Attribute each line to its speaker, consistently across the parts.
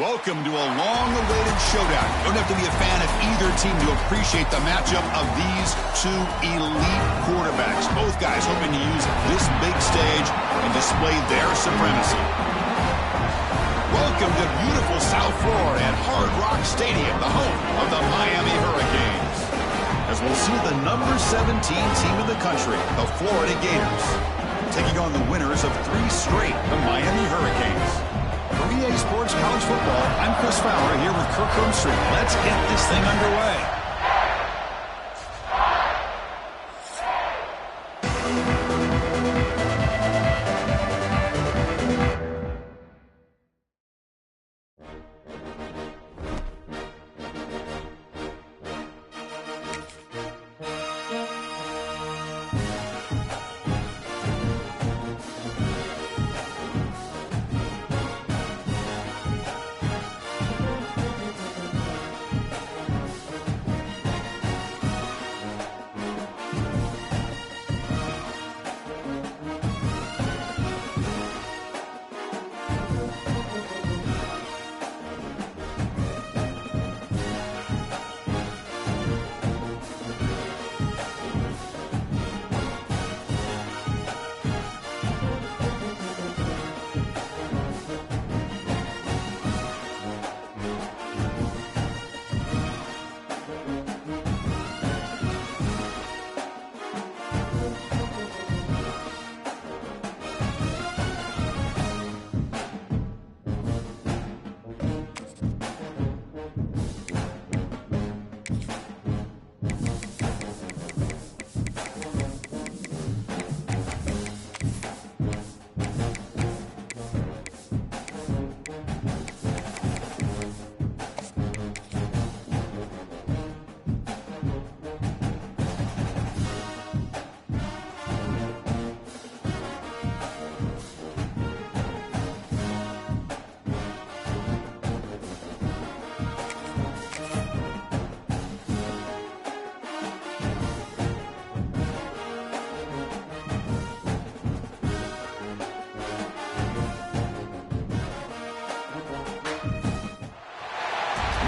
Speaker 1: Welcome to a long-awaited showdown. You don't have to be a fan of either team to appreciate the matchup of these two elite quarterbacks. Both guys hoping to use this big stage and display their supremacy. Welcome to beautiful South Florida at Hard Rock Stadium, the home of the Miami Hurricanes. As we'll see the number 17 team in the country, the Florida Gators, taking on the winners of 3 straight, the Miami Hurricanes. For EA Sports College Football, I'm Chris Fowler here with Kirk Herbstreit. Let's get this thing underway.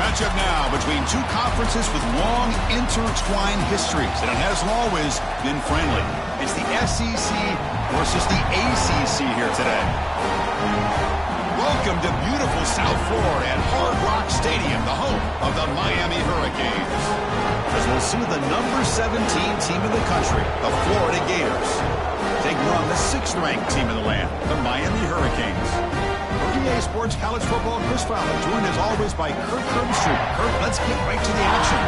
Speaker 1: Matchup now between two conferences with long intertwined histories, and it has always been friendly. It's the SEC versus the ACC here today. Welcome to beautiful South Florida at Hard Rock Stadium, the home of the Miami Hurricanes. As we'll see the number 17 team in the country, the Florida Gators, taking on the 6th-ranked team in the land, the Miami Hurricanes. EA Sports College Football, Chris Fowler, joined as always by Kirk Herbstreit. Kirk, let's get right to the action.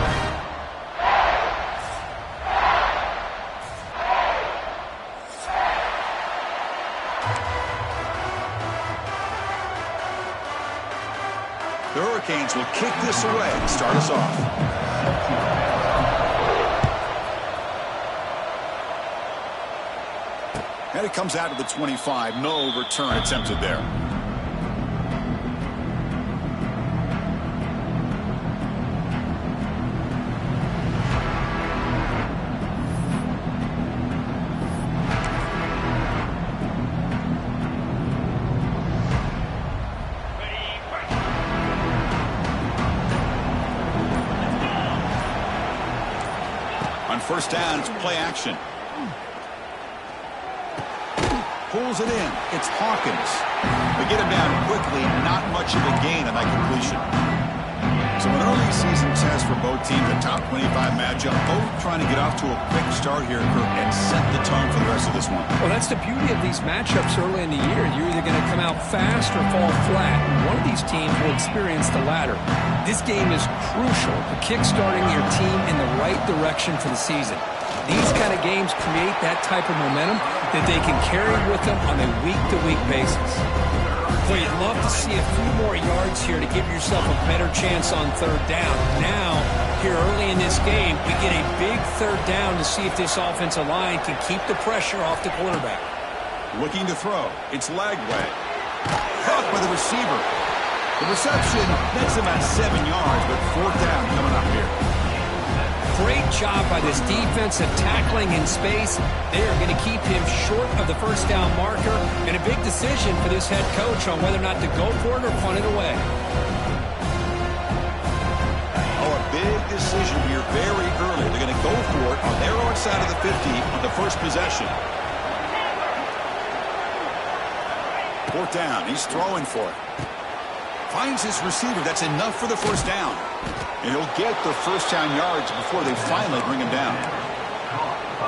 Speaker 1: The Hurricanes will kick this away and start us off. And it comes out to the 25. No return attempted there. On first down, it's play action. Pulls it in. It's Hawkins. They get him down quickly. Not much of a gain on that completion. So an early season test for both teams, a top 25 matchup. Both trying to get off to a quick start here, Kirk, and set the tone for the rest of this one.
Speaker 2: Well, that's the beauty of these matchups early in the year. You're either going to come out fast or fall flat. And one of these teams will experience the latter. This game is crucial for kickstarting your team in the right direction for the season. These kind of games create that type of momentum that they can carry with them on a week-to-week basis. Well, you'd love to see a few more yards here to give yourself a better chance on third down. Now, here early in this game, we get a big third down to see if this offensive line can keep the pressure off the quarterback.
Speaker 1: Looking to throw. It's Lagway. Caught by the receiver. The reception nets him at 7 yards, but fourth down coming up here.
Speaker 2: Great job by this defense of tackling in space. They are going to keep him short of the first down marker, and a big decision for this head coach on whether or not to go for it or punt it away.
Speaker 1: big decision here very early. They're going to go for it on their own side of the 50 on the first possession. Fourth down. He's throwing for it. Finds his receiver. That's enough for the first down. And he'll get the first down yards before they finally bring him down.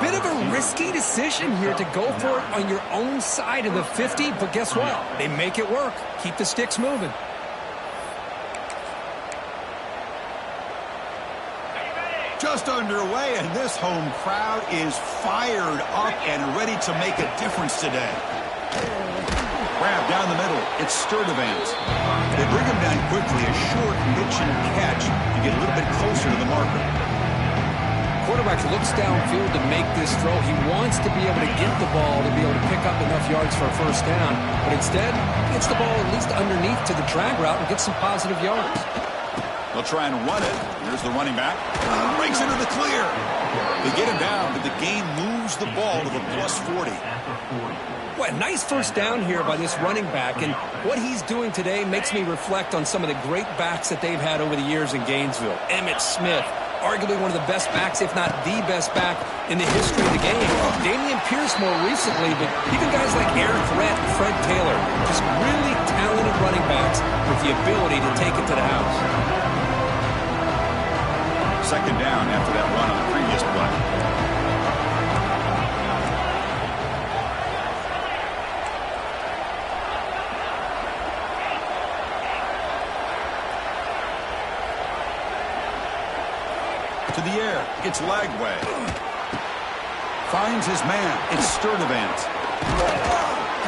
Speaker 2: Bit of a risky decision here to go for it on your own side of the 50, but guess what? They make it work. Keep the sticks moving.
Speaker 1: Just underway, and this home crowd is fired up and ready to make a difference today. Grab down the middle. It's Sturdivant. They bring him down quickly, a short pitch and catch to get a little bit closer to the marker.
Speaker 2: Quarterback looks downfield to make this throw. He wants to be able to get the ball to be able to pick up enough yards for a first down, but instead, he gets the ball at least underneath to the drag route and gets some positive yards.
Speaker 1: They'll try and run it. Here's the running back. Breaks into the clear. They get him down, but the game moves the ball to the plus 40.
Speaker 2: What a nice first down here by this running back, and what he's doing today makes me reflect on some of the great backs that they've had over the years in Gainesville. Emmitt Smith, arguably one of the best backs, if not the best back in the history of the game. Damian Pierce more recently, but even guys like Eric Rhett and Fred Taylor, just really talented running backs with the ability to take it to the house.
Speaker 1: Second down after that run on the previous play. To the air. It's Lagway. Finds his man. It's Sturdivant.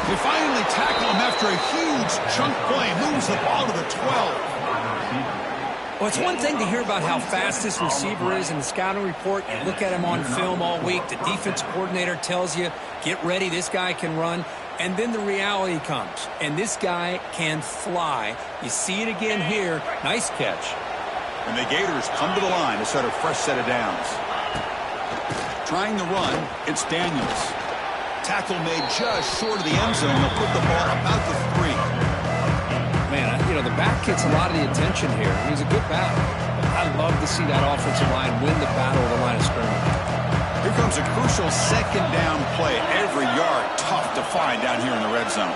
Speaker 1: They finally tackle him after a huge chunk play. Moves the ball to the 12.
Speaker 2: Well, it's one thing to hear about how fast this receiver is in the scouting report. You look at him on film all week. The defense coordinator tells you, get ready, this guy can run. And then the reality comes, and this guy can fly. You see it again here. Nice catch.
Speaker 1: And the Gators come to the line to start a fresh set of downs. Trying to run, it's Daniels. Tackle made just short of the end zone. They'll put the ball about the 3.
Speaker 2: Man, you know, the back gets a lot of the attention here. He's a good back. I love to see that offensive line win the battle of the line of scrimmage.
Speaker 1: Here comes a crucial second down play. Every yard tough to find down here in the red zone.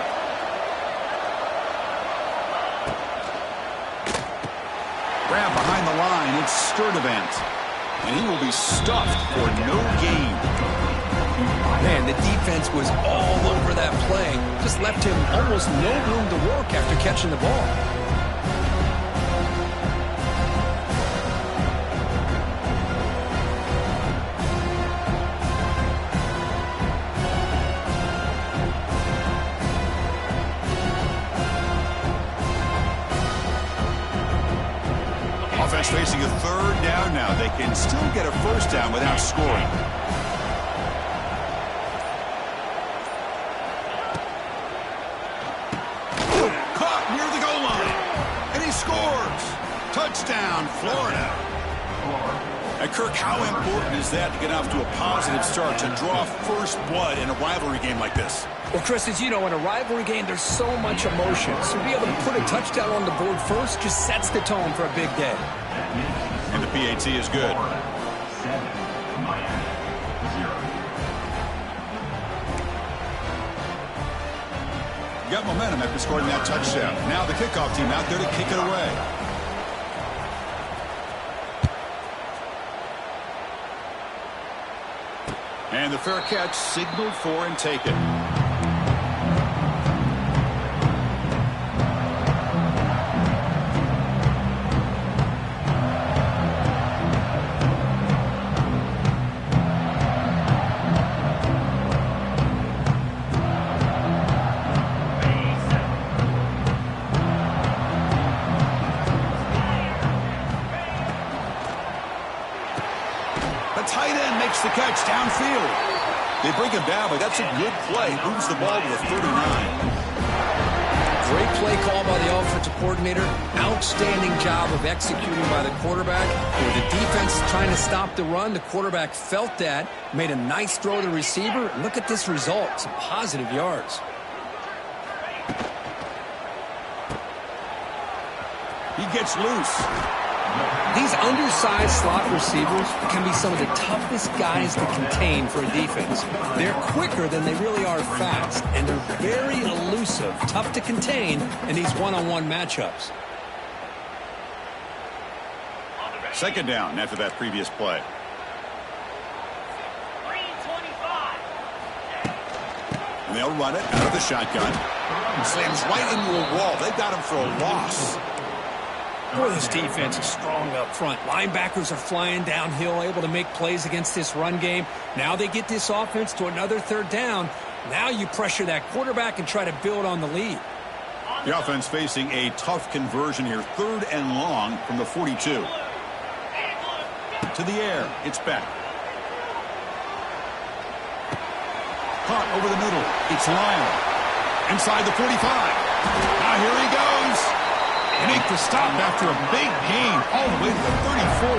Speaker 1: Grab behind the line. It's Sturdivant. And he will be stuffed for no gain.
Speaker 2: Man, the defense was all over that play. Just left him almost no room to work after catching the ball.
Speaker 1: Offense facing a third down now. They can still get a first down without scoring. Caught near the goal line. And he scores. Touchdown, Florida. And Kirk, how important is that to get off to a positive start, to draw first blood in a rivalry game like this?
Speaker 2: Well, Chris, as you know, in a rivalry game, there's so much emotion. So to be able to put a touchdown on the board first just sets the tone for a big day.
Speaker 1: And the PAT is good. Got momentum after scoring that touchdown. Now the kickoff team out there to kick it away. And the fair catch signaled for and taken. The catch downfield. They bring him down, but that's a good play. Moves the ball to the 39.
Speaker 2: Great play call by the offensive coordinator. Outstanding job of executing by the quarterback. With the defense trying to stop the run, the quarterback felt that, made a nice throw to the receiver. Look at this result. Some positive yards.
Speaker 1: He gets loose.
Speaker 2: These undersized slot receivers can be some of the toughest guys to contain for a defense. They're quicker than they really are fast, and they're very elusive, tough to contain in these one-on-one matchups.
Speaker 1: Second down after that previous play. And they'll run it out of the shotgun. Slams right into a wall. They got him for a loss.
Speaker 2: Boy, this defense is strong up front. Linebackers are flying downhill, able to make plays against this run game. Now they get this offense to another third down. Now you pressure that quarterback and try to build on the lead.
Speaker 1: The offense facing a tough conversion here. 3rd and long from the 42. To the air. It's back. Caught over the middle. It's Lyon. Inside the 45. Now here he goes. They make the stop after a big gain all the way to the 34.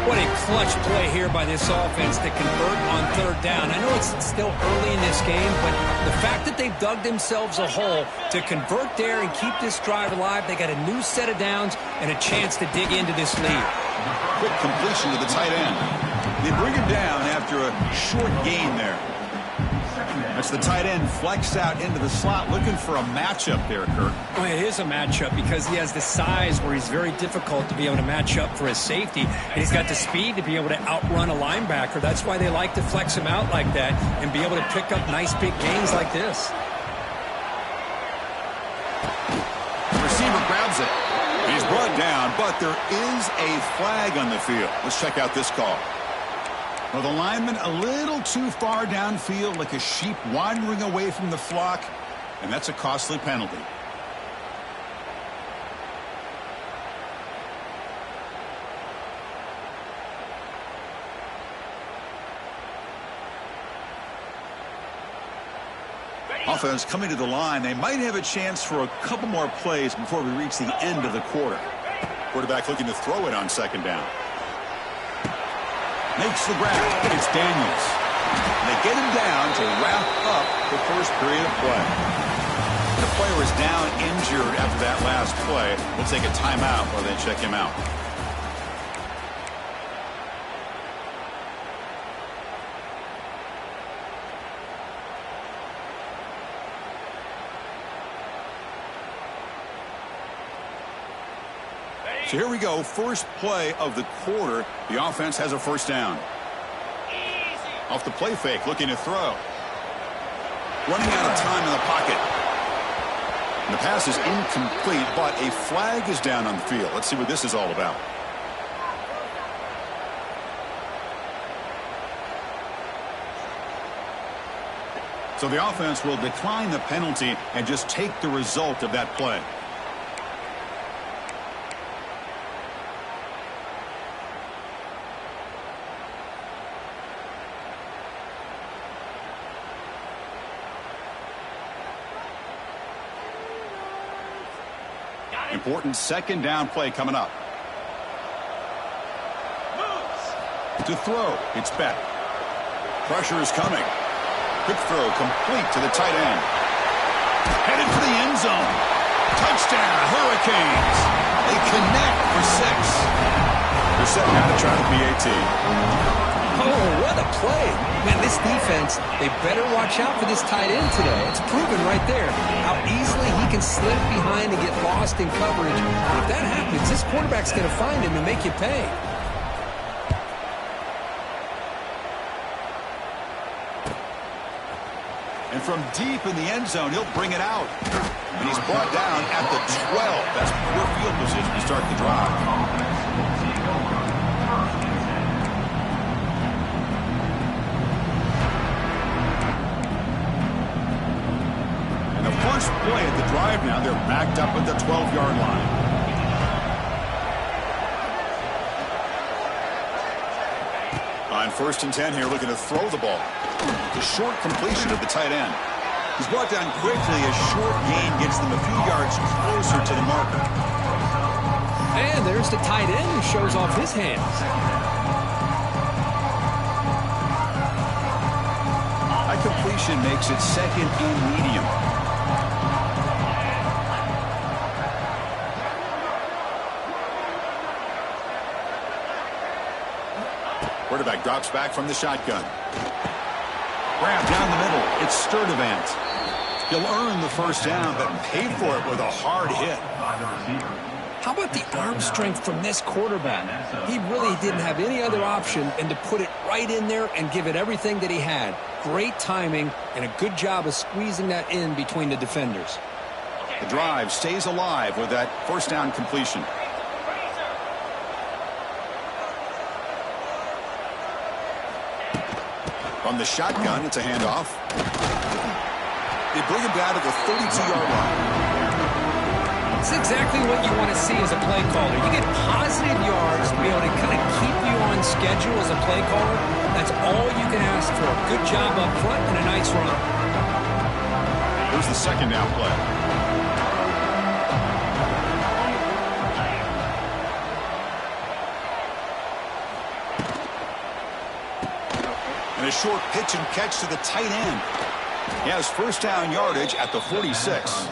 Speaker 2: What a clutch play here by this offense to convert on 3rd down. I know it's still early in this game, but the fact that they've dug themselves a hole to convert there and keep this drive alive, they got a new set of downs and a chance to dig into this lead.
Speaker 1: Quick completion to the tight end. They bring him down after a short gain there. That's the tight end flexed out into the slot, looking for a matchup there, Kirk.
Speaker 2: Well, it is a matchup because he has the size where he's very difficult to be able to match up for his safety. And he's got the speed to be able to outrun a linebacker. That's why they like to flex him out like that and be able to pick up nice big gains like this.
Speaker 1: The receiver grabs it. He's brought down, but there is a flag on the field. Let's check out this call. Well, the lineman a little too far downfield, like a sheep wandering away from the flock, and that's a costly penalty. Offense coming to the line. They might have a chance for a couple more plays before we reach the end of the quarter. Quarterback looking to throw it on 2nd down. Makes the grab. It's Daniels. And they get him down to wrap up the first period of play. The player is down injured after that last play. We'll take a timeout while they check him out. So here we go, first play of the quarter. The offense has a 1st down. Off the play fake, looking to throw. Running out of time in the pocket. And the pass is incomplete, but a flag is down on the field. Let's see what this is all about. So the offense will decline the penalty and just take the result of that play. Important 2nd down play coming up. To throw, it's back. Pressure is coming. Quick throw complete to the tight end. Headed for the end zone. Touchdown, Hurricanes. They connect for 6. They're setting out to try the PAT.
Speaker 2: Oh, what a play. Man, this defense, they better watch out for this tight end today. It's proven right there how easily he can slip behind and get lost in coverage. If that happens, this quarterback's going to find him and make you pay.
Speaker 1: And from deep in the end zone, he'll bring it out. And he's brought down at the 12. That's poor field position to start the drive. First play at the drive now. They're backed up at the 12-yard line. On 1st and 10 here, looking to throw the ball. The short completion of the tight end. He's brought down quickly. A short gain gets them a few yards closer to the marker.
Speaker 2: And there's the tight end who shows off his hands.
Speaker 1: High completion makes it 2nd and medium. Quarterback drops back from the shotgun. Grab down the middle. It's Sturdivant. He'll earn the first down, but pay for it with a hard hit.
Speaker 2: How about the arm strength from this quarterback? He really didn't have any other option than to put it right in there and give it everything that he had. Great timing and a good job of squeezing that in between the defenders.
Speaker 1: The drive stays alive with that first down completion. From the shotgun, it's a handoff. They bring him down to the 32-yard line.
Speaker 2: It's exactly what you want to see as a play caller. You get positive yards to be able to kind of keep you on schedule as a play caller. That's all you can ask for. Good job up front and a nice run.
Speaker 1: Here's the second down play. And a short pitch and catch to the tight end. He has first down yardage at the 46.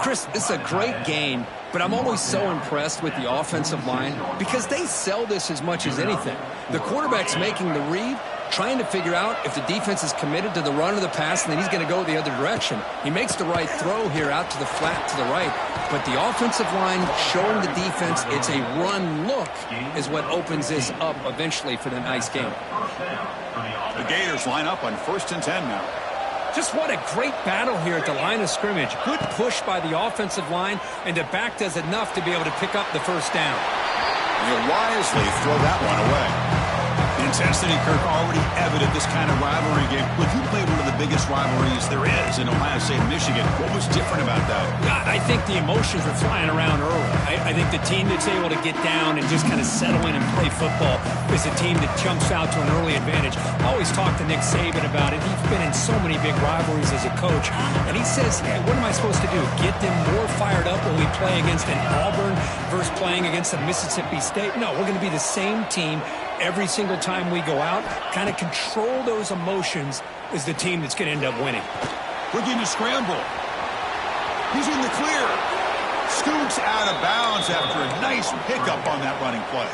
Speaker 2: Chris, this is a great game, but I'm always so impressed with the offensive line because they sell this as much as anything. The quarterback's making the read, trying to figure out if the defense is committed to the run or the pass, and then he's going to go the other direction. He makes the right throw here out to the flat to the right, but the offensive line showing the defense it's a run look is what opens this up eventually for the nice game.
Speaker 1: The Gators line up on 1st and 10 now.
Speaker 2: Just what a great battle here at the line of scrimmage. Good push by the offensive line, and the back does enough to be able to pick up the first down.
Speaker 1: He'll wisely throw that one away. The intensity, Kirk, already evident this kind of rivalry game. Look, you played one of the biggest rivalries there is in Ohio State and Michigan. What was different about that?
Speaker 2: I think the emotions were flying around early. I think the team that's able to get down and just kind of settle in and play football is a team that jumps out to an early advantage. I always talk to Nick Saban about it. He's been in so many big rivalries as a coach, and he says, hey, what am I supposed to do? Get them more fired up when we play against an Auburn versus playing against a Mississippi State? No, we're going to be the same team every single time we go out. Kind of control those emotions is the team that's going to end up winning.
Speaker 1: Looking to scramble. He's in the clear. Scoots out of bounds after a nice pickup on that running play.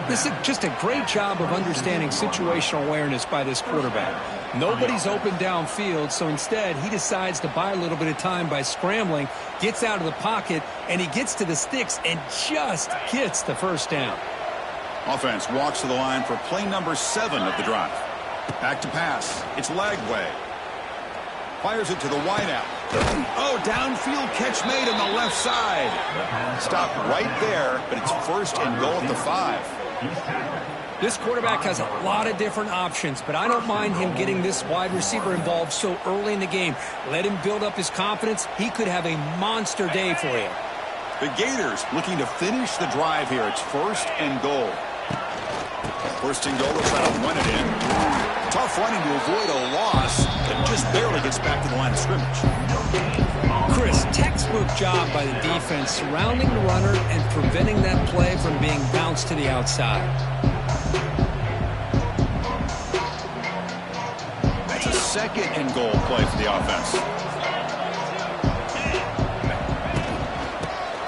Speaker 2: This is just a great job of understanding situational awareness by this quarterback. Nobody's open downfield, so instead he decides to buy a little bit of time by scrambling, gets out of the pocket, and he gets to the sticks and just gets the first down.
Speaker 1: Offense walks to the line for play number 7 of the drive. Back to pass. It's Lagway. Fires it to the wideout. Oh, downfield catch made on the left side. Stopped right there, but it's first and goal at the 5.
Speaker 2: This quarterback has a lot of different options, but I don't mind him getting this wide receiver involved so early in the game. Let him build up his confidence. He could have a monster day for you.
Speaker 1: The Gators looking to finish the drive here. It's first and goal. First and goal, they'll try to run it in. Tough running to avoid a loss, but just barely gets back to the line of scrimmage.
Speaker 2: Chris, textbook job by the defense surrounding the runner and preventing that play from being bounced to the outside.
Speaker 1: That's a second and goal play for the offense.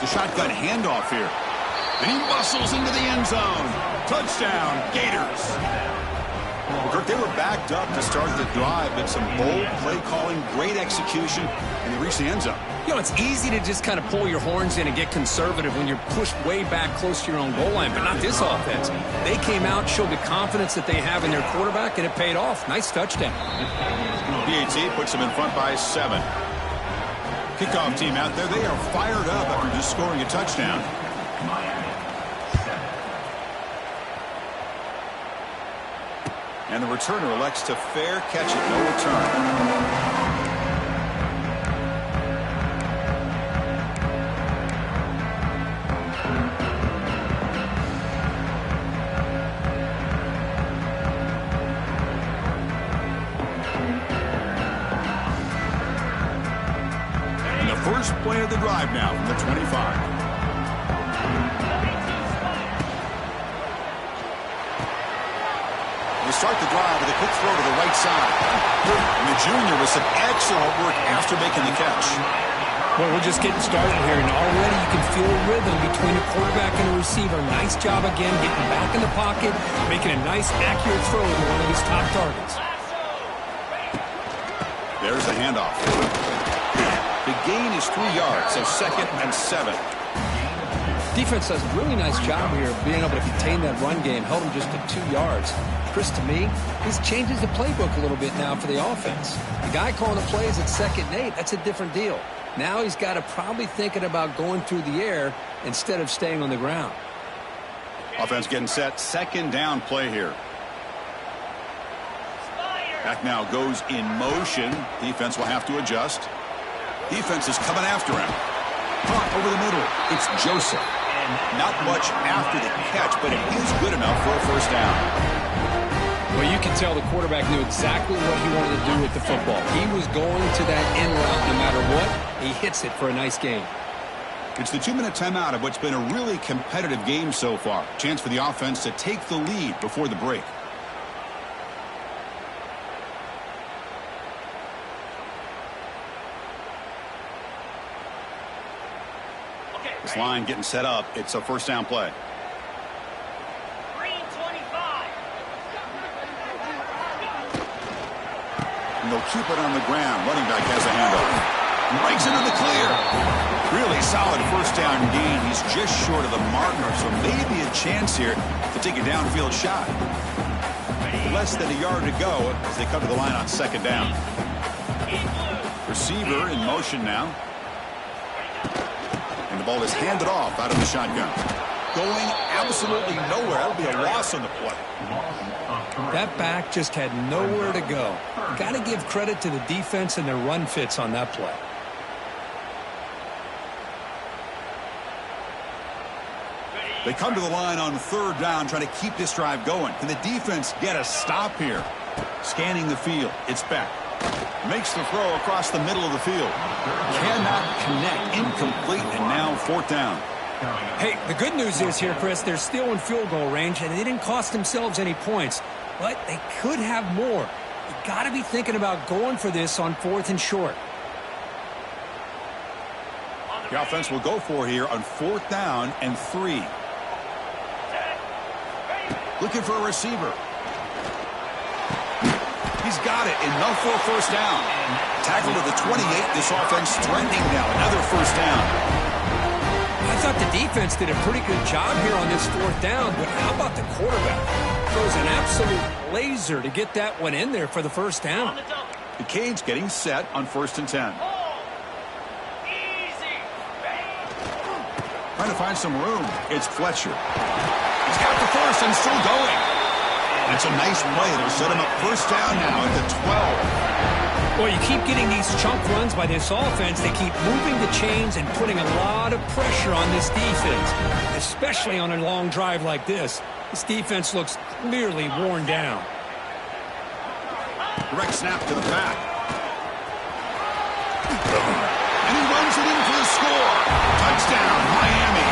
Speaker 1: The shotgun handoff here. And he muscles into the end zone. Touchdown, Gators. Kirk, they were backed up to start the drive, but some bold play calling, great execution, and they reached the end zone.
Speaker 2: You know, it's easy to just kind of pull your horns in and get conservative when you're pushed way back close to your own goal line, but not this offense. They came out, showed the confidence that they have in their quarterback, and it paid off. Nice touchdown.
Speaker 1: BAT puts them in front by 7. Kickoff team out there, they are fired up after just scoring a touchdown. And the returner elects to fair catch it, no return. And the first play of the drive now from the 25. Start the drive with a quick throw to the right side. And the junior with some excellent work after making the catch.
Speaker 2: Well, we're just getting started here, and already you can feel a rhythm between a quarterback and a receiver. Nice job again, getting back in the pocket, making a nice, accurate throw to one of his top targets.
Speaker 1: There's the handoff. The gain is 3 yards, so 2nd and 7.
Speaker 2: Defense does a really nice job here of being able to contain that run game, held him just to 2 yards. Chris, to me, this changes the playbook a little bit now for the offense. The guy calling the plays at 2nd and 8, that's a different deal. Now he's got to probably thinking about going through the air instead of staying on the ground.
Speaker 1: Offense getting set. 2nd down play here. Back now goes in motion. Defense will have to adjust. Defense is coming after him. Caught over the middle. It's Joseph. And not much after the catch, but it is good enough for a 1st down.
Speaker 2: Well, you can tell the quarterback knew exactly what he wanted to do with the football. He was going to that end route no matter what. He hits it for a nice gain.
Speaker 1: It's the 2-minute timeout of what's been a really competitive game so far. Chance for the offense to take the lead before the break. This line getting set up. It's a 1st down play. And they'll keep it on the ground. Running back has a handoff. Breaks into the clear. Really solid 1st down gain. He's just short of the marker, so maybe a chance here to take a downfield shot. Less than a yard to go as they come to the line on 2nd down. Receiver in motion now. And the ball is handed off out of the shotgun. Going absolutely nowhere. That'll be a loss on the play.
Speaker 2: That back just had nowhere to go. Got to give credit to the defense and their run fits on that play.
Speaker 1: They come to the line on 3rd down, trying to keep this drive going. Can the defense get a stop here? Scanning the field. It's back. Makes the throw across the middle of the field. Cannot connect. Incomplete. And now 4th down.
Speaker 2: Hey, the good news is here, Chris, they're still in field goal range, and they didn't cost themselves any points. But they could have more. You got to be thinking about going for this on 4th and short.
Speaker 1: The offense will go for here on 4th down and 3. Looking for a receiver. He's got it. Enough for a 1st down. Tackled at the 28. This offense threatening now. Another 1st down.
Speaker 2: I thought the defense did a pretty good job here on this 4th down, but how about the quarterback? Throws an absolute laser to get that one in there for the 1st down.
Speaker 1: The Canes getting set on 1st and 10. Trying to find some room. It's Fletcher. He's got the 1st and still going. That's a nice play. It'll set him up 1st down now at the 12.
Speaker 2: Well, you keep getting these chunk runs by this offense. They keep moving the chains and putting a lot of pressure on this defense, especially on a long drive like this. This defense looks clearly worn down.
Speaker 1: Direct snap to the back. And he runs it in for the score. Touchdown, Miami.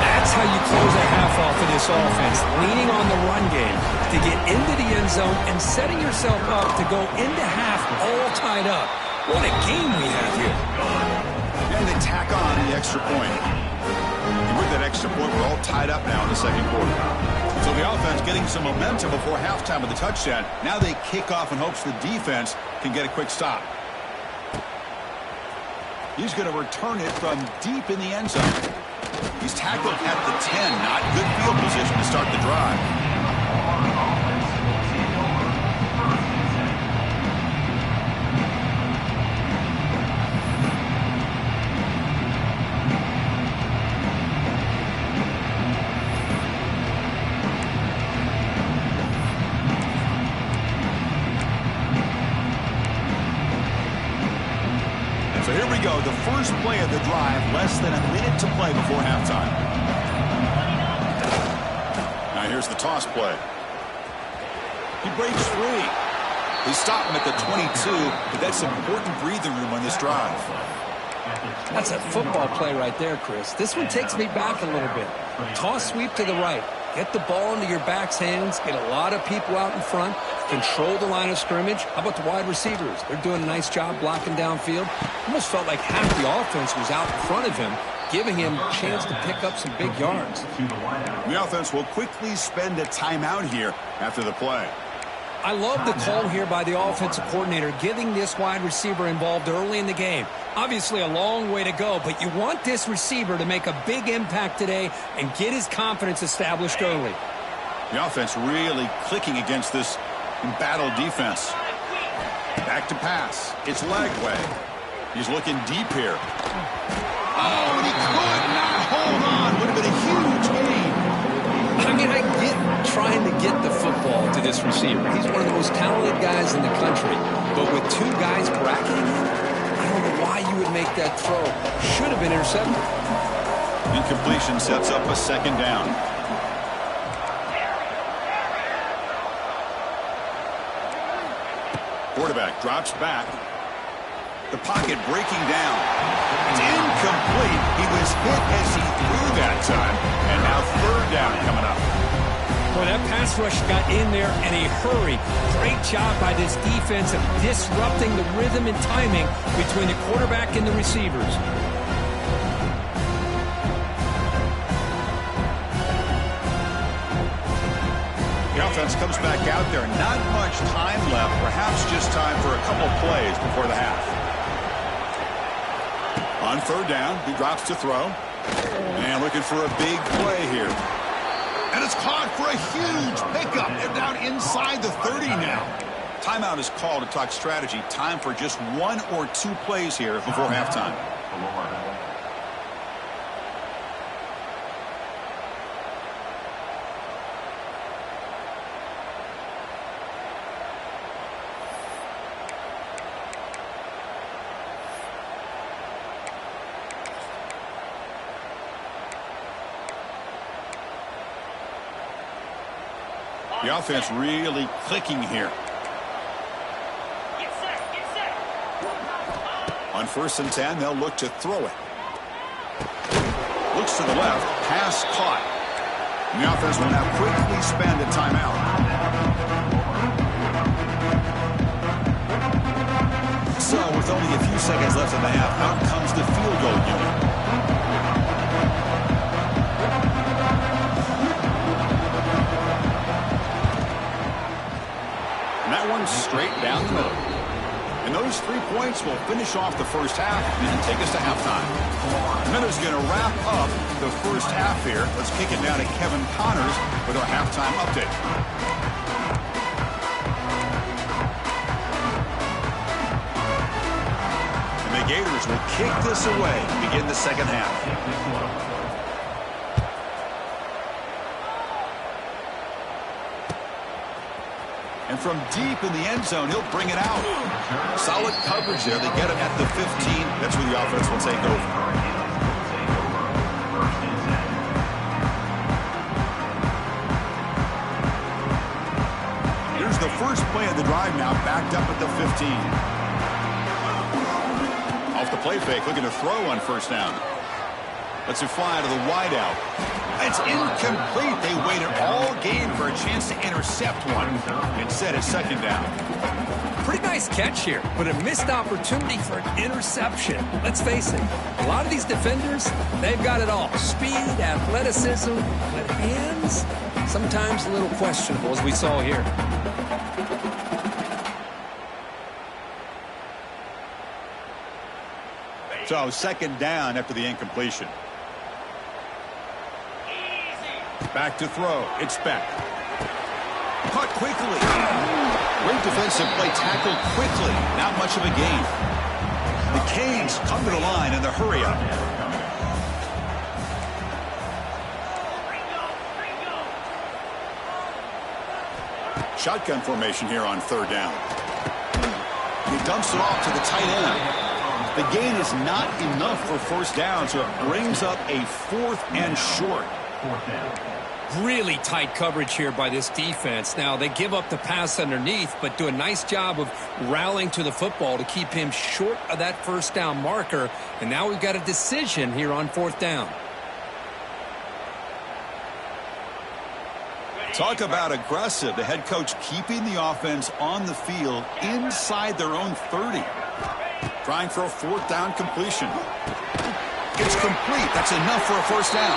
Speaker 2: That's how you close a half off of this offense, leaning on the run game to get into the end zone and setting yourself up to go into half all tied up. What a game we have here.
Speaker 1: And they tack on the extra point. And with that extra point, we're all tied up now in the 2nd quarter. So the offense getting some momentum before halftime with the touchdown. Now they kick off in hopes the defense can get a quick stop. He's going to return it from deep in the end zone. He's tackled at the 10. Not good field position to start the drive. So here we go, the first play of the drive, less than a minute to play before halftime. Now here's the toss play. He breaks free. They stop him at the 22, but that's important breathing room on this drive.
Speaker 2: That's a football play right there, Chris. This one takes me back a little bit. Toss sweep to the right. Get the ball into your back's hands, get a lot of people out in front, control the line of scrimmage. How about the wide receivers? They're doing a nice job blocking downfield. Almost felt like half the offense was out in front of him, giving him a chance to pick up some big yards.
Speaker 1: The offense will quickly spend a timeout here after the play.
Speaker 2: I love the call here by the offensive coordinator, getting this wide receiver involved early in the game. Obviously a long way to go, but you want this receiver to make a big impact today and get his confidence established early.
Speaker 1: The offense really clicking against this embattled defense. Back to pass. It's Lagway. He's looking deep here. Oh, and he could not hold on. Would have been a huge gain.
Speaker 2: I mean, I get trying to get the football to this receiver. He's one of the most talented guys in the country. But with two guys bracketing him, I don't know why you would make that throw. Should have been intercepted.
Speaker 1: Incompletion sets up a second down. Quarterback drops back. The pocket breaking down. It's incomplete. He was hit as he threw that time. And now third down coming up.
Speaker 2: Well, that pass rush got in there in a hurry. Great job by this defense of disrupting the rhythm and timing between the quarterback and the receivers.
Speaker 1: The offense comes back out there. Not much time left. Perhaps just time for a couple plays before the half. On third down, he drops to throw. And looking for a big play here. And it's caught for a huge pickup. They're down inside the 30 now. Timeout is called to talk strategy. Time for just one or two plays here before halftime. The offense really clicking here. On 1st and 10, they'll look to throw it. Looks to the left, pass caught. And the offense will now quickly spend a timeout. So, with only a few seconds left in the half, out comes the field goal unit. One straight down the middle. And those 3 points will finish off the first half and take us to halftime. Minutes going to wrap up the first half here. Let's kick it down to Kevin Connors with our halftime update. And the Gators will kick this away to begin the second half. And from deep in the end zone, he'll bring it out. Solid coverage there. They get him at the 15. That's where the offense will take over. Here's the first play of the drive now, backed up at the 15. Off the play fake, looking to throw on first down. Lets it fly to the wideout. It's incomplete. They waited all game for a chance to intercept one. Instead, it's second down.
Speaker 2: Pretty nice catch here, but a missed opportunity for an interception. Let's face it, a lot of these defenders, they've got it all. Speed, athleticism, but hands, sometimes a little questionable, as we saw here.
Speaker 1: So, second down after the incompletion. Back to throw. It's Beck. Caught quickly. Great defensive play, tackled quickly. Not much of a gain. The Canes come to the line in the hurry-up. Shotgun formation here on third down. He dumps it off to the tight end. The gain is not enough for first down, so it brings up a 4th and short.
Speaker 2: Really tight coverage here by this defense. Now, they give up the pass underneath, but do a nice job of rallying to the football to keep him short of that first down marker. And now we've got a decision here on 4th down.
Speaker 1: Talk about aggressive. The head coach keeping the offense on the field inside their own 30. Trying for a fourth down completion. It's complete. That's enough for a first down.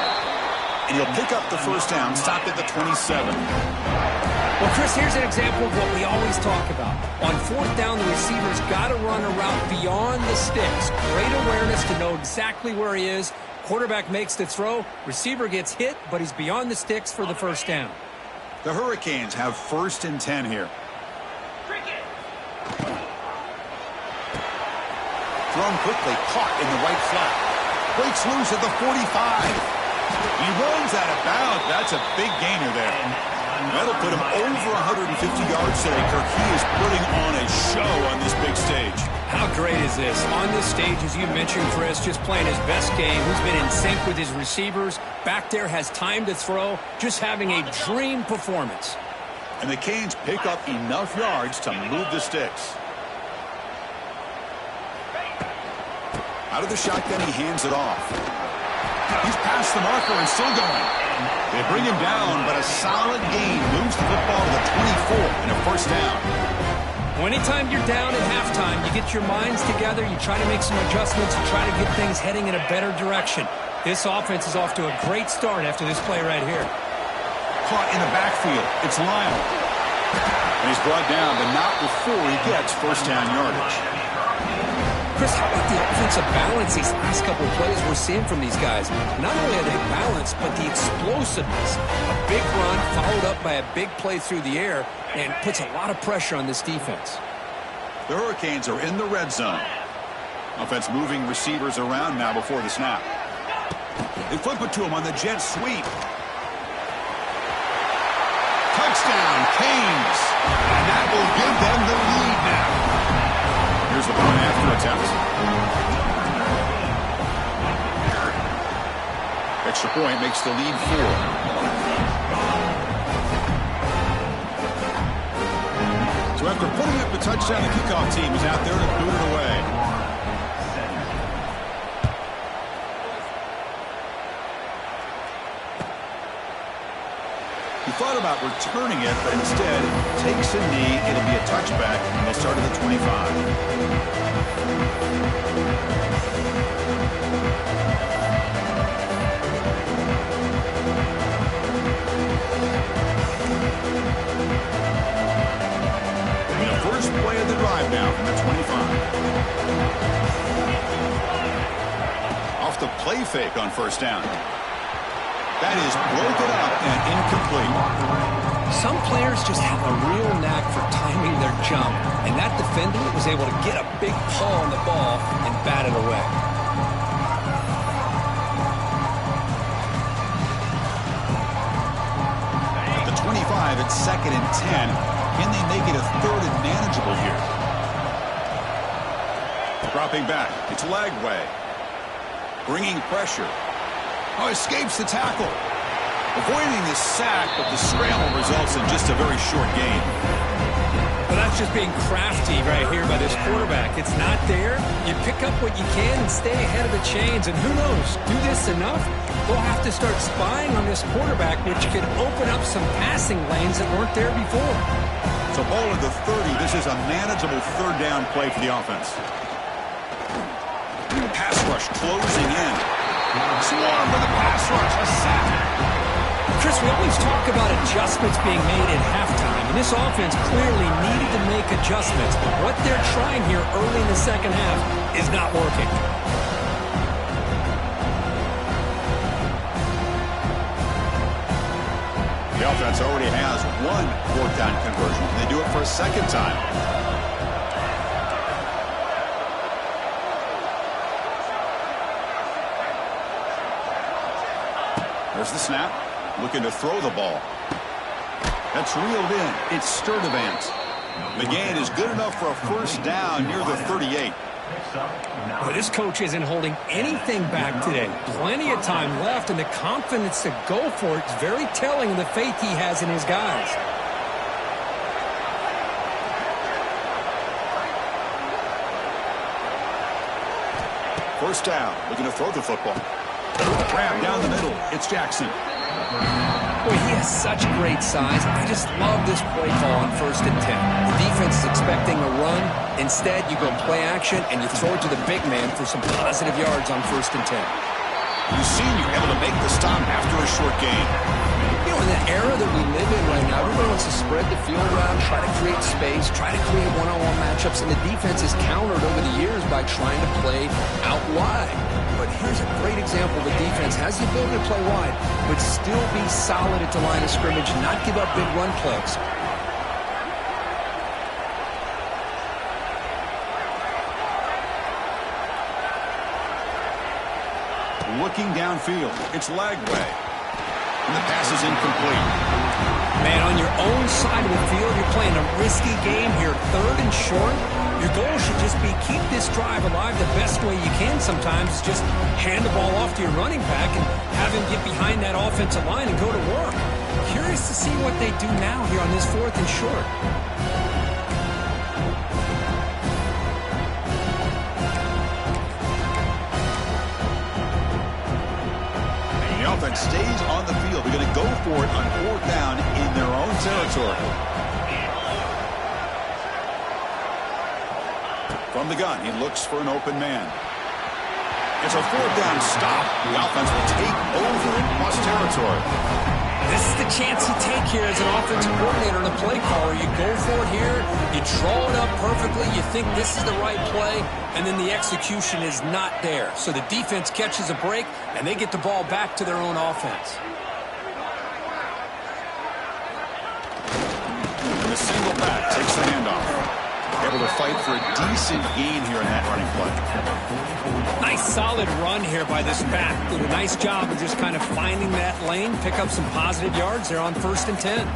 Speaker 1: And he'll pick up the first down, stop at the 27.
Speaker 2: Well, Chris, here's an example of what we always talk about. On fourth down, the receiver's got to run a route beyond the sticks. Great awareness to know exactly where he is. Quarterback makes the throw. Receiver gets hit, but he's beyond the sticks for the first down.
Speaker 1: The Hurricanes have 1st and 10 here. Thrown quickly, caught in the right flat. Breaks loose at the 45. He runs out of bounds. That's a big gainer there. That'll put him over 150 yards today, Kirk. He is putting on a show on this big stage.
Speaker 2: How great is this? On this stage, as you mentioned, Chris, just playing his best game. He's been in sync with his receivers. Back there, has time to throw. Just having a dream performance.
Speaker 1: And the Canes pick up enough yards to move the sticks. Out of the shotgun, he hands it off. He's past the marker and still going. They bring him down, but a solid gain moves the football to the 24 and a first down.
Speaker 2: Well, anytime you're down at halftime, you get your minds together, you try to make some adjustments, you try to get things heading in a better direction. This offense is off to a great start after this play right here.
Speaker 1: Caught in the backfield. It's Lyle. And he's brought down, but not before he gets first down yardage.
Speaker 2: Chris, how about the offensive balance these last couple of plays we're seeing from these guys? Not only are they balanced, but the explosiveness. A big run followed up by a big play through the air and puts a lot of pressure on this defense.
Speaker 1: The Hurricanes are in the red zone. Offense moving receivers around now before the snap. They flip it to him on the jet sweep. Touchdown, Canes. And that will give them the lead now. Here's the point after attempt. Extra point makes the lead 4. So after putting up the touchdown, the kickoff team is out there to boot it away. He thought about returning it, but instead takes a knee. It'll be a touchback, and they'll start at the 25. And the first play of the drive now from the 25. Off the play fake on first down. That is broken up and incomplete.
Speaker 2: Some players just have a real knack for timing their jump, and that defender was able to get a big paw on the ball and bat it away.
Speaker 1: At the 25, it's 2nd and 10. Can they make it a 3rd and manageable here? Dropping back. It's Lagway. Bringing pressure. Oh, escapes the tackle. Avoiding the sack, but the scramble results in just a very short gain.
Speaker 2: But that's just being crafty right here by this quarterback. It's not there. You pick up what you can and stay ahead of the chains. And who knows, do this enough, we'll have to start spying on this quarterback, which could open up some passing lanes that weren't there before.
Speaker 1: So ball at the 30. This is a manageable 3rd down play for the offense. Pass rush closing in. Swarm for the pass rush. A sack.
Speaker 2: Chris, we always talk about adjustments being made at halftime, and this offense clearly needed to make adjustments, but what they're trying here early in the second half is not working.
Speaker 1: The offense already has one 4th down conversion. They do it for a second time. There's the snap. Looking to throw the ball. That's reeled in. It's Sturdivant. McGann is good enough for a first down near the 38.
Speaker 2: Well, this coach isn't holding anything back today. Plenty of time left, and the confidence to go for it is very telling of the faith he has in his guys.
Speaker 1: First down. Looking to throw the football. Grab down the middle. It's Jackson.
Speaker 2: Boy, he has such great size. I just love this play call on 1st and 10. The defense is expecting a run. Instead, you go play action, and you throw it to the big man for some positive yards on 1st and 10.
Speaker 1: The senior able to make the stop after a short gain.
Speaker 2: You know, in the era that we live in right now, everybody wants to spread the field around, try to create space, try to create one-on-one matchups, and the defense is countered over the years by trying to play out wide. But here's a great example. The defense has the ability to play wide, but still be solid at the line of scrimmage, not give up big run plays.
Speaker 1: Looking downfield, it's Lagway. And the pass is incomplete.
Speaker 2: Man, on your own side of the field, you're playing a risky game here. 3rd and short. Your goal should just be keep this drive alive the best way you can sometimes. Is just hand the ball off to your running back and have him get behind that offensive line and go to work. Curious to see what they do now here on this 4th and short.
Speaker 1: Offense stays on the field. They're going to go for it on 4th down in their own territory. From the gun, he looks for an open man. It's a 4th down stop. The offense will take over in plus territory.
Speaker 2: This is the chance you take here as an offensive coordinator and a play caller. You go for it here, you draw it up perfectly, you think this is the right play, and then the execution is not there. So the defense catches a break, and they get the ball back to their own offense.
Speaker 1: And the single back takes the handoff. Able to fight for a decent gain here in that running play.
Speaker 2: Nice solid run here by this back. Did a nice job of just kind of finding that lane, pick up some positive yards there on 1st and 10.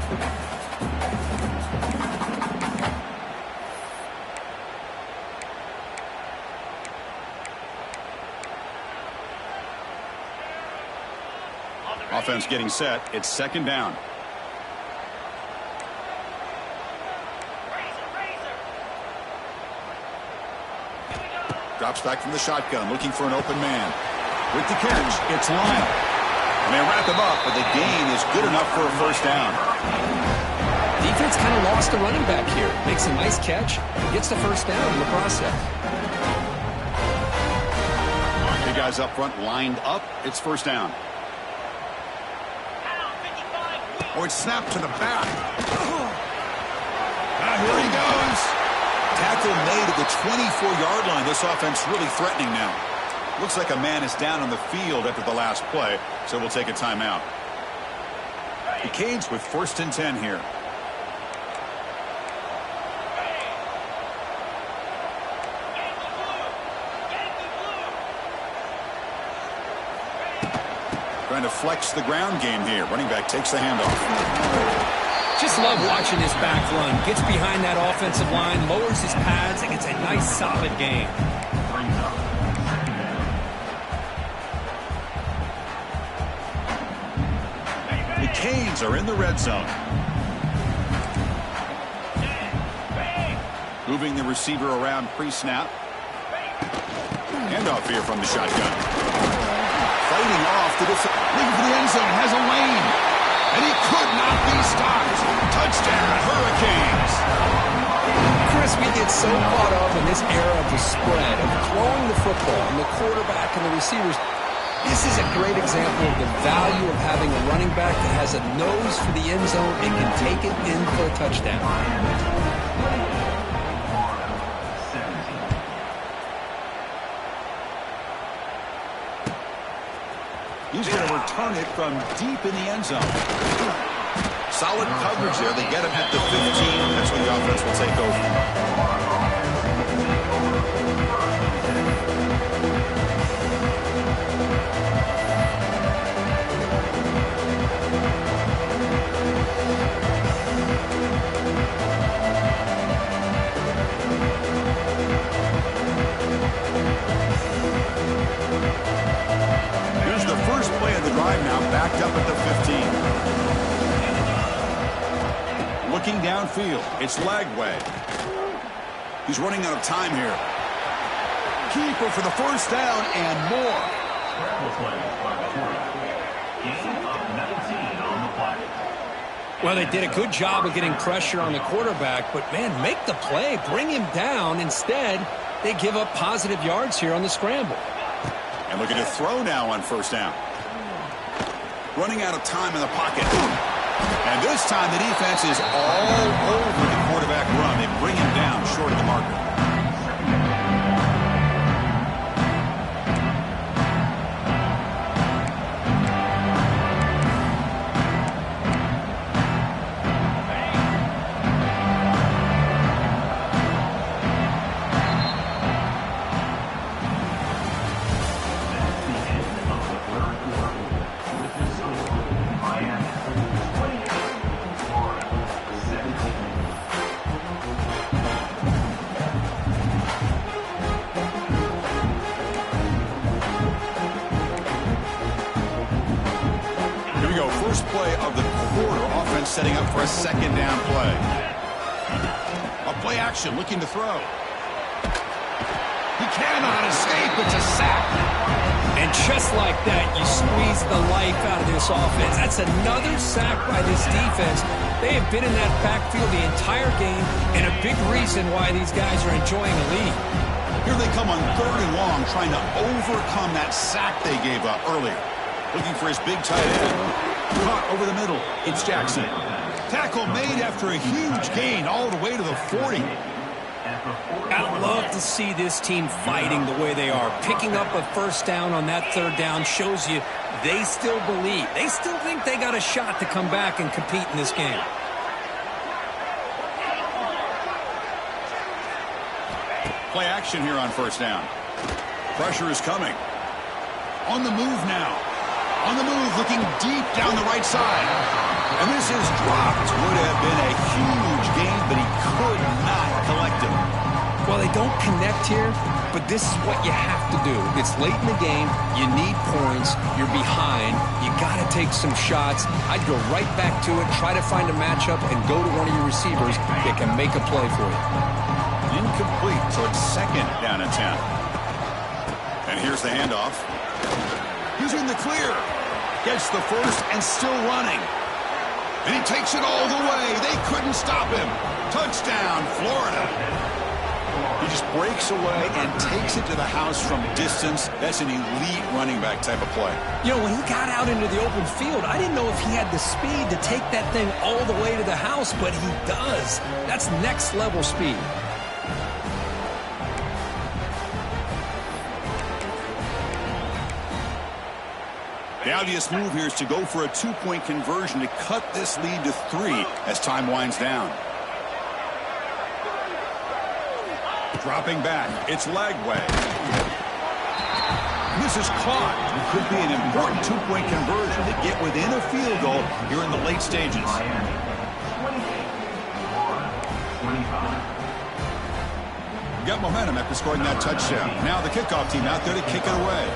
Speaker 1: Offense getting set. It's 2nd down. Drops back from the shotgun, looking for an open man. With the catch, it's Lyle. And they wrap him up, but the gain is good enough for a 1st down.
Speaker 2: Defense kind of lost the running back here. Makes a nice catch, gets the 1st down in the process.
Speaker 1: Two guys up front lined up. It's 1st down. Oh, it's snapped to the back. Here he goes. Tackle made at the 24-yard line. This offense really threatening now. Looks like a man is down on the field after the last play, so we'll take a timeout. The Canes with 1st and 10 here. Trying to flex the ground game here. Running back takes the handoff.
Speaker 2: Just love watching this back run. Gets behind that offensive line, lowers his pads, and gets a nice solid gain.
Speaker 1: The Canes are in the red zone. Moving the receiver around pre-snap. Handoff here from the shotgun. Fighting off the defense. Looking for the end zone. Has a lane. And he could not be stopped. Touchdown, Hurricanes.
Speaker 2: Chris, we get so caught up in this era of the spread, of throwing the football, and the quarterback and the receivers. This is a great example of the value of having a running back that has a nose for the end zone and can take it in for a touchdown.
Speaker 1: He's going to return it from deep in the end zone. Solid coverage there. They get him at the 15. That's when the offense will take over. Here's the first play of the drive now, backed up at the 15. Looking downfield, it's Lagway. He's running out of time here. Keeper for the first down and more.
Speaker 3: Gain of 19 on the play.
Speaker 2: Well, they did a good job of getting pressure on the quarterback, but, man, make the play. Bring him down. Instead, they give up positive yards here on the scramble.
Speaker 1: And looking to throw now on first down. Running out of time in the pocket. And this time the defense is all over the quarterback run. They bring him down short of the marker. First play of the quarter. Offense setting up for a second down play. A play action looking to throw. He cannot escape. It's a sack.
Speaker 2: And just like that, you squeeze the life out of this offense. That's another sack by this defense. They have been in that backfield the entire game, and a big reason why these guys are enjoying a lead.
Speaker 1: Here they come on 3rd and long, trying to overcome that sack they gave up earlier. Looking for his big tight end. Caught over the middle. It's Jackson. Tackle made after a huge gain all the way to the 40.
Speaker 2: I love to see this team fighting the way they are. Picking up a first down on that 3rd down shows you they still believe. They still think they got a shot to come back and compete in this game.
Speaker 1: Play action here on first down. Pressure is coming. On the move now. On the move, looking deep down the right side. And this is dropped. Would have been a huge gain, but he could not collect him.
Speaker 2: Well, they don't connect here, but this is what you have to do. It's late in the game. You need points. You're behind. You got to take some shots. I'd go right back to it, try to find a matchup, and go to one of your receivers that can make a play for you.
Speaker 1: Incomplete, so it's second down and 10. And here's the handoff. He's in the clear. Gets the first and still running. And he takes it all the way. They couldn't stop him. Touchdown, Florida. He just breaks away and takes it to the house from distance. That's an elite running back type of play.
Speaker 2: You know, when he got out into the open field, I didn't know if he had the speed to take that thing all the way to the house, but he does. That's next level speed.
Speaker 1: The obvious move here is to go for a 2-point conversion to cut this lead to 3 as time winds down. Dropping back, it's Lagway. This is caught. It could be an important 2-point conversion to get within a field goal here in the late stages. Got momentum after scoring that touchdown. Now the kickoff team out there to kick it away.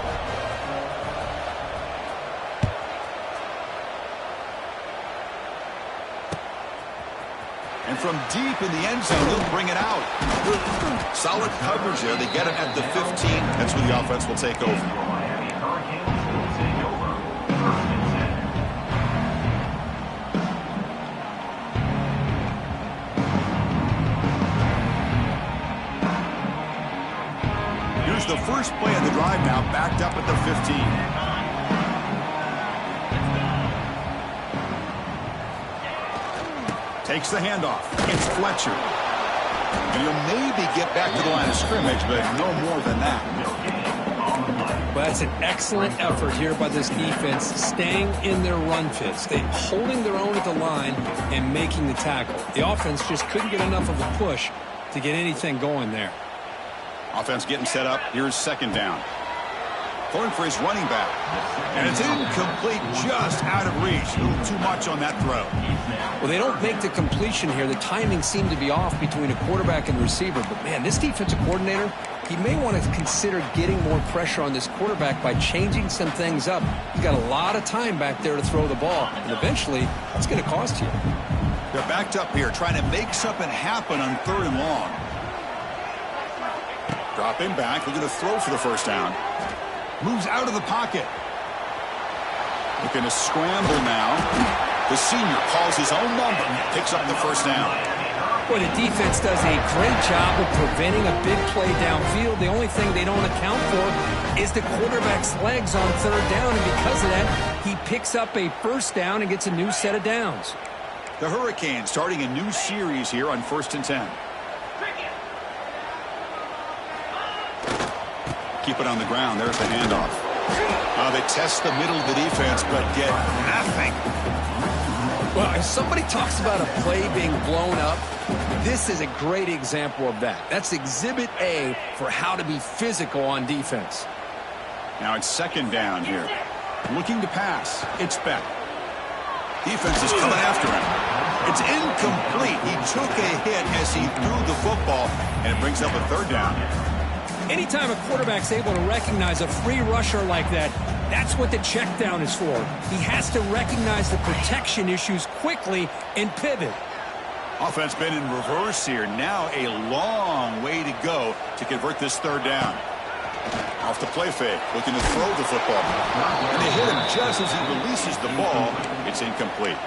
Speaker 1: And from deep in the end zone, they'll bring it out. Solid coverage there. They get it at the 15. That's where the offense will take over. Here's the first play of the drive now, backed up at the 15. Takes the handoff. It's Fletcher. And he'll maybe get back to the line of scrimmage, but no more than that.
Speaker 2: Well, that's an excellent effort here by this defense, staying in their run fits. They're holding their own at the line and making the tackle. The offense just couldn't get enough of a push to get anything going there.
Speaker 1: Offense getting set up. Here's second down. Going for his running back. And it's incomplete, just out of reach. A little too much on that throw.
Speaker 2: Well, they don't make the completion here. The timing seemed to be off between a quarterback and receiver. But, man, this defensive coordinator, he may want to consider getting more pressure on this quarterback by changing some things up. He's got a lot of time back there to throw the ball. And eventually, that's going to cost you.
Speaker 1: They're backed up here, trying to make something happen on 3rd and long. Dropping back, looking to throw for the first down. Moves out of the pocket. Looking to scramble now. The senior calls his own number, picks up the first down.
Speaker 2: Well, the defense does a great job of preventing a big play downfield. The only thing they don't account for is the quarterback's legs on third down, and because of that, he picks up a first down and gets a new set of downs.
Speaker 1: The Hurricanes starting a new series here on 1st and 10. Keep it on the ground. There's the handoff. They test the middle of the defense, but get nothing.
Speaker 2: Well, if somebody talks about a play being blown up, this is a great example of that. That's Exhibit A for how to be physical on defense.
Speaker 1: Now it's 2nd down here. Looking to pass. It's Beck. Defense is coming after him. It's incomplete. He took a hit as he threw the football, and it brings up a 3rd down.
Speaker 2: Anytime a quarterback's able to recognize a free rusher like that, that's what the check down is for. He has to recognize the protection issues quickly and pivot.
Speaker 1: Offense been in reverse here. Now a long way to go to convert this 3rd down. Off the play fake, looking to throw the football. And they hit him just as he releases the ball. It's incomplete.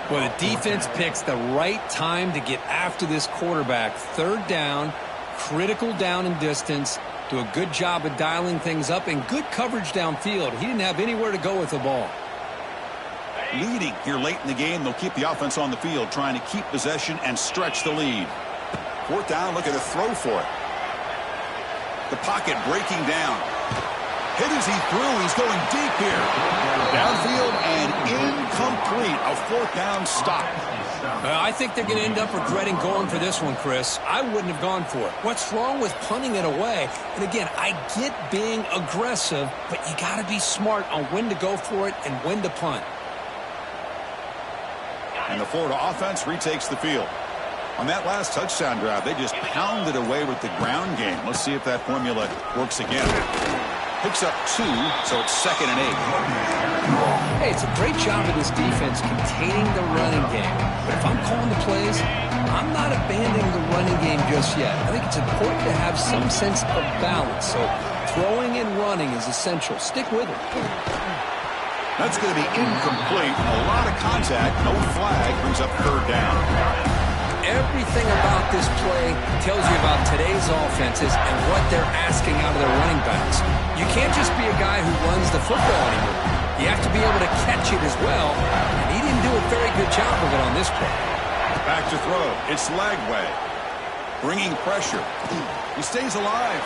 Speaker 2: Well, the defense picks the right time to get after this quarterback. 3rd down, critical down and distance. Do a good job of dialing things up and good coverage downfield. He didn't have anywhere to go with the ball.
Speaker 1: Leading here late in the game, they'll keep the offense on the field, trying to keep possession and stretch the lead. 4th down, look at a throw for it. The pocket breaking down. Hit as he threw. He's going deep here. Downfield and incomplete. A 4th down stop.
Speaker 2: I think they're going to end up regretting going for this one, Chris. I wouldn't have gone for it. What's wrong with punting it away? And again, I get being aggressive, but you got to be smart on when to go for it and when to punt.
Speaker 1: And the Florida offense retakes the field. On that last touchdown drive, they just pounded away with the ground game. Let's see if that formula works again. Picks up 2, so it's 2nd and 8.
Speaker 2: Hey, it's a great job of this defense containing the running game. But if I'm calling the plays, I'm not abandoning the running game just yet. I think it's important to have some sense of balance. So throwing and running is essential. Stick with it.
Speaker 1: That's going to be incomplete. A lot of contact. No flag. Brings up 3rd down.
Speaker 2: Everything about this play tells you about today's offenses and what they're asking out of their running backs. You can't just be a guy who runs the football anymore. You have to be able to catch it as well, and he didn't do a very good job of it on this play.
Speaker 1: Back to throw. It's Lagway. Bringing pressure. He stays alive.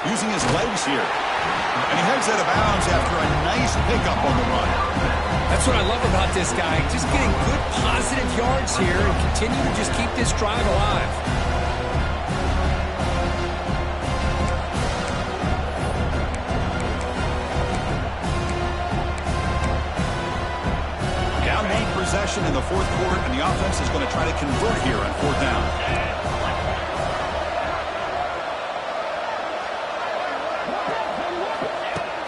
Speaker 1: Using his legs here. And he heads out of bounds after a nice pickup on the run.
Speaker 2: That's what I love about this guy. Just getting good positive yards here and continue to just keep this drive alive.
Speaker 1: Down 8 possession in the 4th quarter, and the offense is going to try to convert here on 4th down.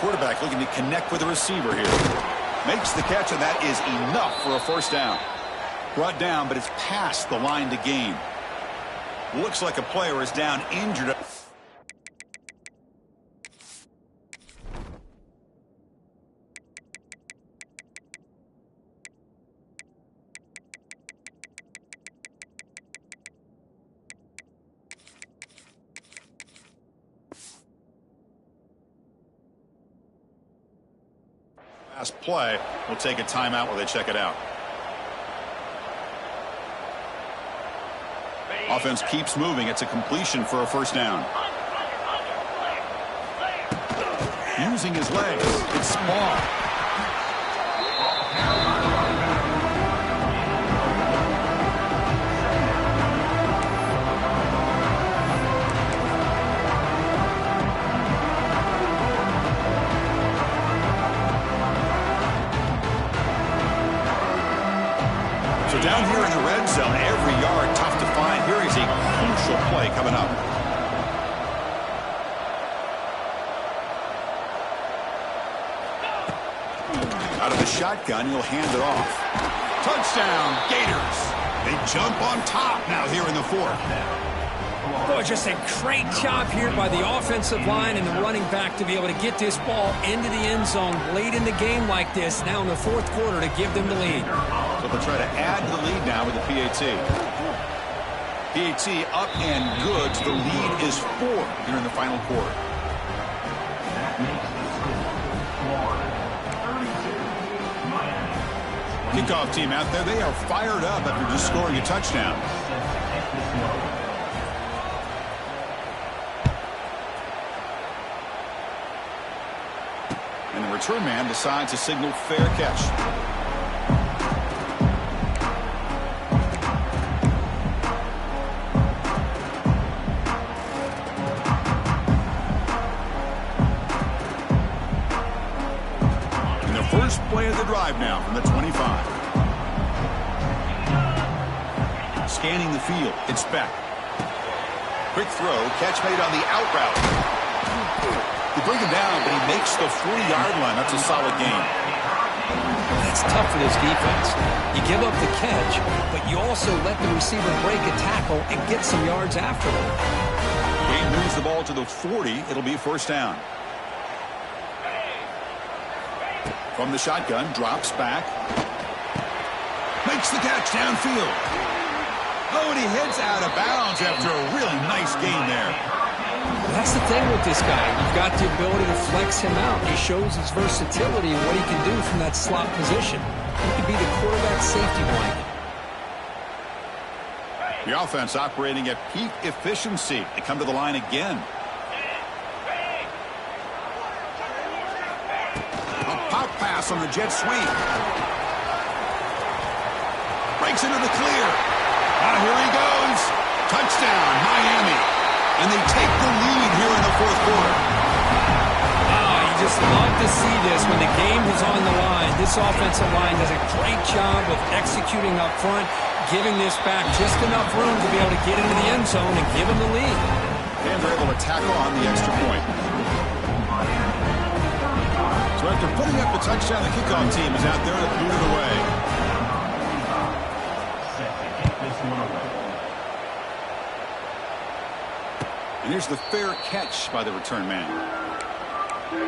Speaker 1: Quarterback looking to connect with the receiver here. Makes the catch, and that is enough for a 1st down. Brought down, but it's past the line to gain. Looks like a player is down injured. Last play, we'll take a timeout while they check it out. Offense keeps moving. It's a completion for a 1st down. Using his legs. It's Small. So down here in the red zone, every yard tough to find. Here is a crucial play coming up. Out of the shotgun, he'll hand it off. Touchdown, Gators. They jump on top now here in the 4th.
Speaker 2: Oh, just a great job here by the offensive line and the running back to be able to get this ball into the end zone late in the game like this, now in the fourth quarter, to give them the lead.
Speaker 1: So they'll try to add to the lead now with the PAT. PAT up and good. The lead is 4 here in the final quarter. Kickoff team out there. They are fired up after just scoring a touchdown. And the return man decides to signal fair catch. And the first play of the drive now from the 25. Scanning the field. It's Beck. Quick throw. Catch made on the out route. They bring him down, but he makes the 40-yard line. That's a solid game.
Speaker 2: That's tough for this defense. You give up the catch, but you also let the receiver break a tackle and get some yards after them.
Speaker 1: Wayne moves the ball to the 40. It'll be first down. From the shotgun, drops back. Makes the catch downfield. Oh, and he heads out of bounds after a really nice gain there.
Speaker 2: That's the thing with this guy. You've got the ability to flex him out. He shows his versatility and what he can do from that slot position. He could be the quarterback safety blanket.
Speaker 1: The offense operating at peak efficiency. They come to the line again. A pop pass on the jet sweep. Breaks into the clear. Now here he goes. Touchdown, Miami. And they take the lead here in the fourth quarter.
Speaker 2: You just love to see this when the game is on the line. This offensive line does a great job of executing up front, giving this back just enough room to be able to get into the end zone and give them the lead.
Speaker 1: And they're able to tackle on the extra point. So after putting up the touchdown, the kickoff team is out there to boot it away. And here's the fair catch by the return man. The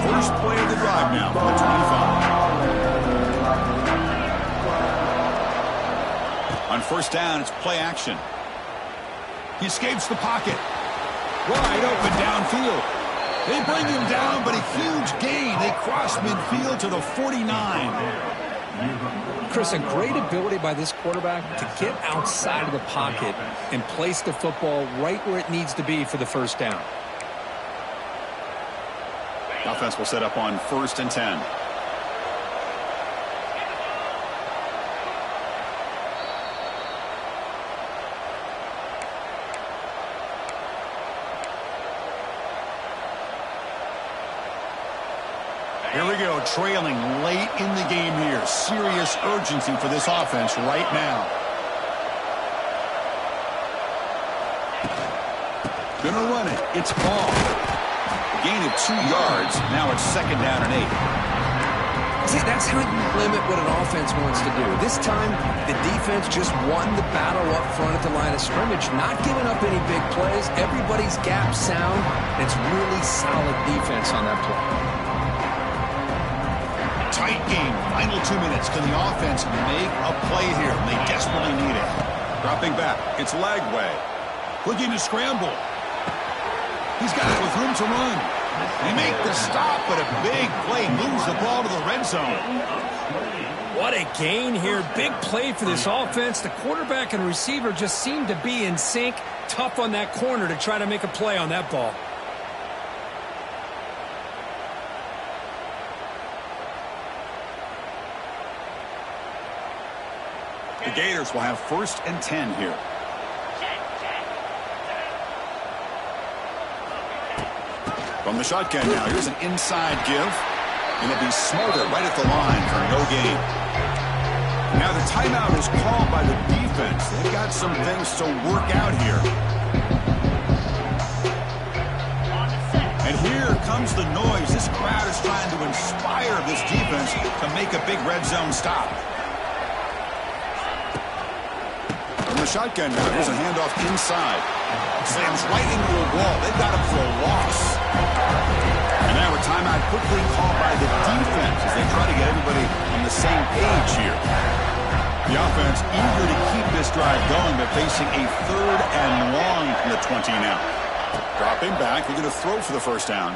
Speaker 1: first play of the drive now from the 25. On first down, it's play action. He escapes the pocket. Wide open downfield. They bring him down, but a huge gain. They cross midfield to the 49.
Speaker 2: Chris, a great ability by this quarterback to get outside of the pocket and place the football right where it needs to be for the first down.
Speaker 1: The offense will set up on 1st and 10. Here we go, trailing late in the game here. Serious urgency for this offense right now. Gonna run it. It's ball. Gain of 2 yards. Now it's 2nd down and 8.
Speaker 2: See, that's how you limit what an offense wants to do. This time, the defense just won the battle up front at the line of scrimmage, not giving up any big plays. Everybody's gap sound. It's really solid defense on that play.
Speaker 1: Tight game. Final 2 minutes. Can the offense make a play here? They desperately need it. Dropping back. It's Lagway. Looking to scramble. He's got it with room to run. They make the stop, but a big play moves the ball to the red zone.
Speaker 2: What a gain here. Big play for this offense. The quarterback and receiver just seem to be in sync. Tough on that corner to try to make a play on that ball.
Speaker 1: The Gators will have 1st and 10 here. From the shotgun now, here's an inside give. And it'll be Smothers right at the line for no gain. Now the timeout is called by the defense. They've got some things to work out here. And here comes the noise. This crowd is trying to inspire this defense to make a big red zone stop. From the shotgun now, here's a handoff inside. Slams right into a wall. They've got him for a loss. And now a timeout quickly called by the defense as they try to get everybody on the same page here. The offense eager to keep this drive going, but facing a 3rd and long from the 20 now. Dropping back, they're going to throw for the first down.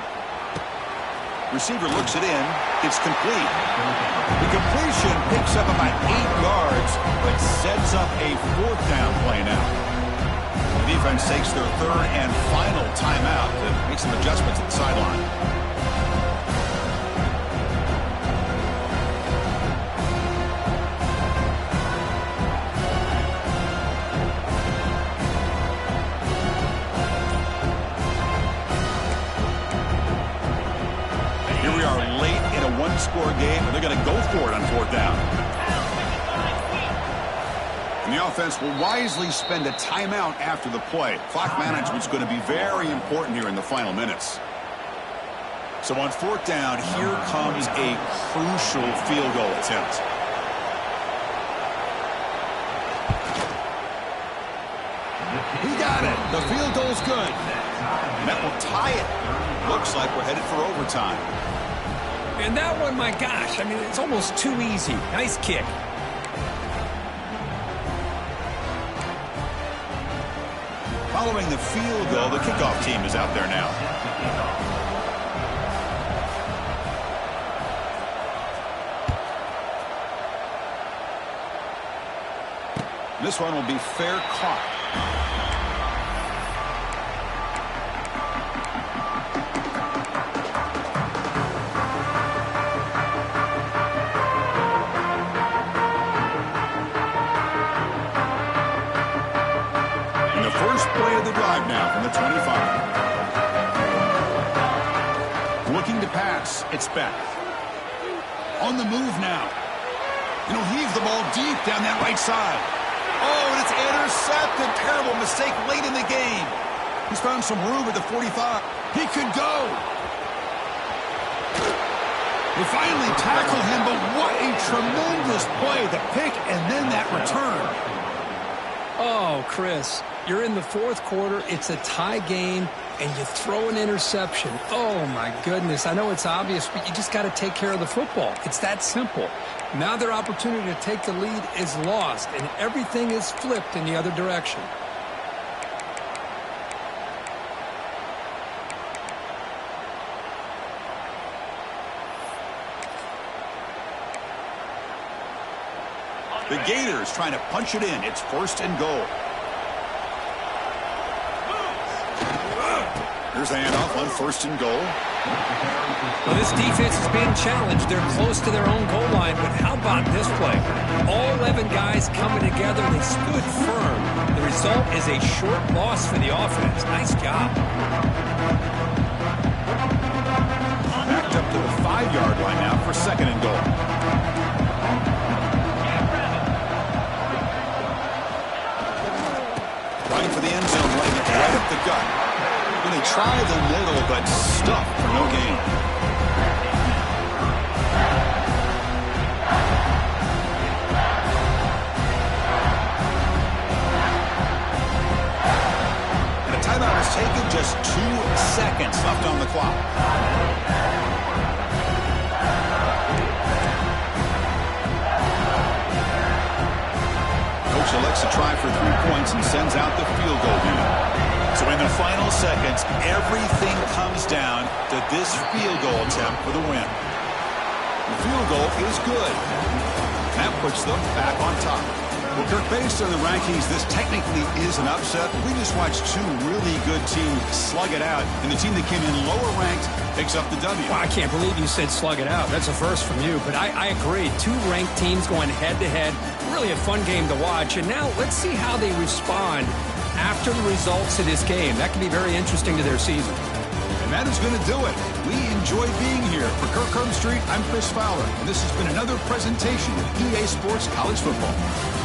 Speaker 1: Receiver looks it in. It's complete. The completion picks up about 8 yards, but sets up a 4th down play now. The defense takes their 3rd and final timeout to make some adjustments at the sideline. Score game, and they're going to go for it on 4th down. And the offense will wisely spend a timeout after the play. Clock management's going to be very important here in the final minutes. So on 4th down, here comes a crucial field goal attempt. He got it. The field goal's good. And that will tie it. Looks like we're headed for overtime.
Speaker 2: And that one, my gosh, I mean, it's almost too easy. Nice kick.
Speaker 1: Following the field goal, the kickoff team is out there now. This one will be fair caught. Now from the 25. Looking to pass. It's back. On the move now. And he'll heave the ball deep down that right side. Oh, and it's intercepted. Terrible mistake late in the game. He's found some room at the 45. He could go. They finally tackle him, but what a tremendous play. The pick and then that return.
Speaker 2: Oh, Chris, you're in the 4th quarter. It's a tie game, and you throw an interception. Oh, my goodness. I know it's obvious, but you just got to take care of the football. It's that simple. Now their opportunity to take the lead is lost, and everything is flipped in the other direction.
Speaker 1: The Gators trying to punch it in. It's 1st and goal. Here's the handoff on 1st and goal.
Speaker 2: Well, this defense is being challenged. They're close to their own goal line, but how about this play? All 11 guys coming together. They stood firm. The result is a short loss for the offense. Nice job.
Speaker 1: Backed up to the 5-yard line now for 2nd and goal. Running for the end zone, running it right up the gut. And they try the middle, but stuffed for no gain. And a timeout is taken, just 2 seconds left on the clock. Elects to try for 3 points and sends out the field goal unit. So in the final seconds, everything comes down to this field goal attempt for the win. The field goal is good. That puts them back on top. Well, Kirk, based on the rankings, this technically is an upset. We just watched 2 really good teams slug it out, and the team that came in lower ranked picks up the W.
Speaker 2: Well, I can't believe you said slug it out. That's a first from you, but I agree. 2 ranked teams going head-to-head. Really a fun game to watch. And now let's see how they respond after the results of this game. That can be very interesting to their season.
Speaker 1: And And that is going to do it. We enjoy being here. For Kirk Herbstreit, I'm Chris Fowler, and this has been another presentation of EA Sports College Football.